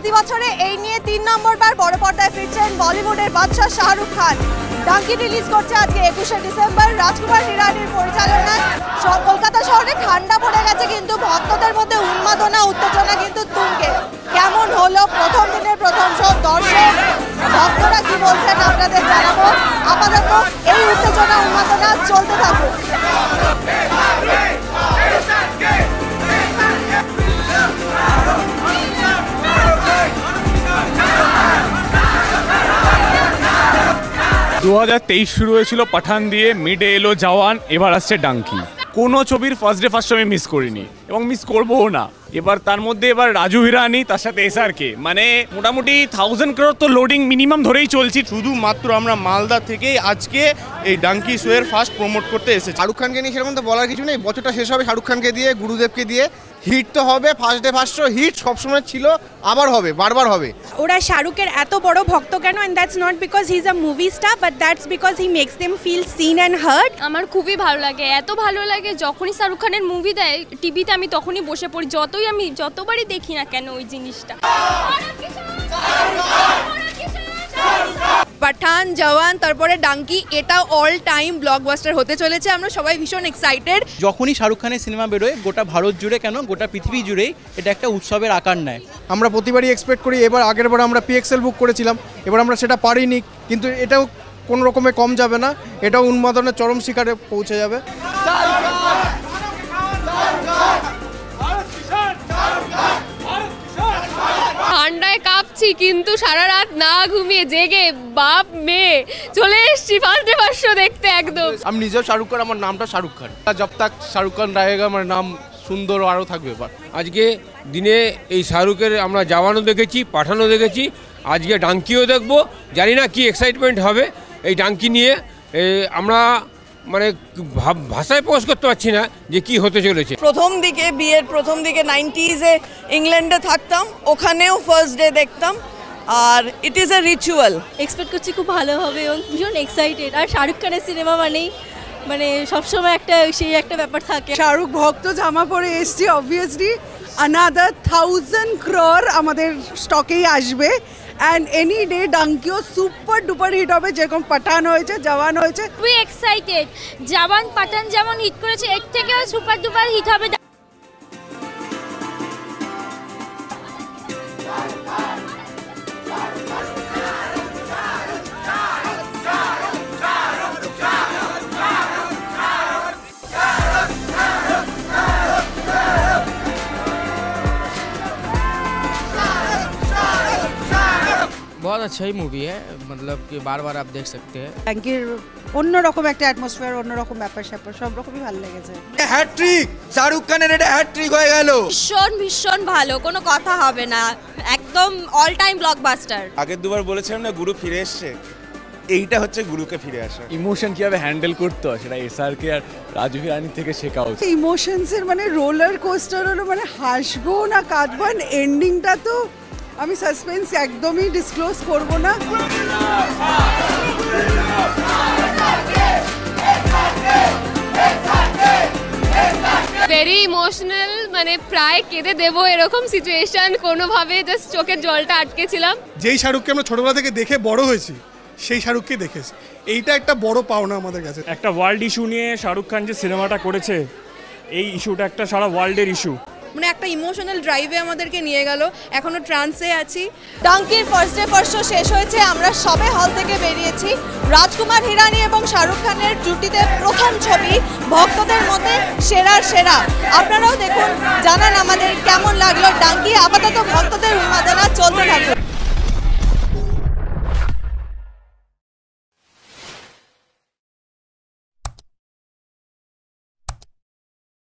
চলতি বছরে এই নিয়ে ৩ নম্বরবার বড় পর্দায় ফিরছেন বলিউডের বাদশা শাহরুখ খান। ডাঙ্কি রিলিজ করছে আজকে ২১শে ডিসেম্বর রাজকুমার হিরানির পরিচালনায়। কলকাতা শহরে ঠান্ডা পড়ে গেছে, কিন্তু ভক্তদের মধ্যে উন্মাদনা উত্তেজনা কিন্তু তুঙ্গে। কেমন হলো প্রথম দিনের প্রথম শো, দর্শক ভক্তরা কি বলছেন আপনাদের জানাবো। আপাতত এই উত্তেজনা উন্মাদনা চলতে থাকুক। 2023 শুরু হয়েছিল পাঠান দিয়ে, মিডে এলো জওয়ান, এবার আসছে ডাঙ্কি। কোনো ছবির ফার্স্ট ডে ফার্স্ট আমি মিস করিনি এবং মিস করবও না। এবার তার মধ্যে এবার রাজু হিরানি, তার সাথে এসআরকে, মানে মোটামুটি 1000 crore তো লোডিং মিনিমাম ধরেই চলছি। শুধুমাত্র আমরা মালদা থেকেই আজকে এই ডাঙ্কি শোয়ের ফার্স্ট প্রমোট করতে এসেছি। শাহরুখ খানকে নিয়ে সেরকম তো বলার কিছু নেই, বছরটা শেষ হবে শাহরুখ খানকে দিয়ে, গুরুদেবকে দিয়ে। হিট তো হবে, first day first show hit সবসময় ছিল, আবার হবে, বারবার হবে। ওরা শাহরুখের এত বড় ভক্ত কেন? And that's not because he is a movie star, but that's because he makes them feel seen and heard. আমার খুবই ভালো লাগে, এত ভালো লাগে যখনই শাহরুখ খানের মুভি দেয় টিভিতে আমি তখনই বসে পড়ি, আমি যতবারই দেখি না কেন ওই জিনিসটা। পাঠান, জওয়ান, তারপরে ডাঙ্কি, এটা অল টাইম ব্লকবাস্টার হতে চলেছে। আমরা সবাই ভীষণ এক্সাইটেড। যখনই শাহরুখ খানের সিনেমা বেরোয় গোটা ভারত জুড়ে কেন গোটা পৃথিবী জুড়েই এটা একটা উৎসবের আকার নেয়। আমরা প্রতিবারই এক্সপেক্ট করি, এবার আগের বার আমরা পিএক্সএল বুক করেছিলাম, এবার আমরা সেটা পারিনি, কিন্তু এটাও কোনো রকমে কম যাবে না, এটাও উন্মাদনের চরম শিখরে পৌঁছে যাবে। ঠান্ডায় কাঁপছি, কিন্তু সারা রাত না ঘুমিয়ে জেগে বাপ মেয়ে চলে এসেছি ফার্স্ট ডে ফার্স্ট শো দেখতে। একদম আমি নিজেও শাহরুখ খান, আমার নামটা শাহরুখ খান, জব তক শাহরুখ খান রাহেগা আমার নাম সুন্দর আরও থাকবে। এবার আজকে দিনে এই শাহরুখের আমরা জওয়ানও দেখেছি, পাঠানও দেখেছি, আজকে ডাঙ্কিও দেখব। জানি না কি এক্সাইটমেন্ট হবে এই ডাঙ্কি নিয়ে, আমরা মানে ভাষায় প্রকাশ করতে পারছি না যে কি হতে চলেছে। প্রথম দিকে বিয়ের প্রথম দিকে 90s-এ ইংল্যান্ডে থাকতাম, ওখানেও ফার্স্ট ডে দেখতাম, আর it is a ritual. Expect করছি খুব ভালো হবে এবং ভীষণ এক্সাইটেড। আর শাহরুখ খানের সিনেমা মানে সবসময় সেই একটা ব্যাপার থাকে। শাহরুখ ভক্ত জামা পরে এসছি, অবভিয়াসলি আনাদার 1000 crore আমাদের স্টকেই আসবে। অ্যান্ড এনি ডে ডাঙ্কিও সুপার ডুপার হিট হবে, যেরকম পাঠান হয়েছে, জওয়ান হয়েছে। খুবই এক্সাইটেড। জওয়ান পাঠান যেমন হিট করেছে, এর থেকেও সুপার ডুপার হিট হবে। बहुत अच्छा ही मूवी है, मतलब कि बार बार आप देख सकते हैं। ডাঙ্কির অন্যরকম একটা অ্যাটমসফিয়ার, অন্যরকম ব্যাপার স্যাপার, সব রকমই ভালো লেগেছে। হ্যাট্রিক শাহরুখ খানের, এটা হ্যাট্রিক হয়ে গেল। ভীষণ ভালো, কোনো কথা হবে না, একদম অল টাইম ব্লকবাস্টার। আগের দুবার বলেছিলাম না গুরু ফিরে এসছে, এইটা হচ্ছে গুরুকে ফিরে আসা। ইমোশন কিভাবে হ্যান্ডেল করতে হয় সেটা এসআরকে আর রাজু হিরানি থেকে শেখা উচিত। ইমোশনসের মানে রোলার কোস্টার হলো, মানে হাসবো না কাঁদবো। এন্ডিংটা তো আমি সাসপেন্স একদমই ডিসক্লোজ করব না। ভেরি ইমোশনাল, মানে প্রায় কেঁদে দেবো এরকম সিচুয়েশন, কোনোভাবে জাস্ট চোখের জলটা আটকেছিলাম। যেই শাহরুখকে আমরা ছোটবেলা থেকে দেখে বড় হয়েছি, সেই শাহরুখকে দেখেছি, এইটা একটা বড় পাওনা আমাদের কাছে। একটা ওয়ার্ল্ড ইস্যু নিয়ে শাহরুখ খান যে সিনেমাটা করেছে, এই ইস্যুটা একটা সারা ওয়ার্ল্ডের ইস্যু। মানে একটা ইমোশনাল ড্রাইভে আমাদেরকে নিয়ে গেল, এখনো ট্রান্সে আছি। ডাঙ্কির ফার্স্ট ডে ফার্স্ট শো শেষ হয়েছে, আমরা সবে হল থেকে বেরিয়েছি। রাজকুমার হিরানি এবং শাহরুখ খানের জুটিতে প্রথম ছবি, ভক্তদের মধ্যে সেরার সেরা। আপনারাও দেখুন, জানান আমাদের কেমন লাগলো ডাঙ্কি। আপাতত ভক্তদের উন্মাদনা চলতে থাকুক।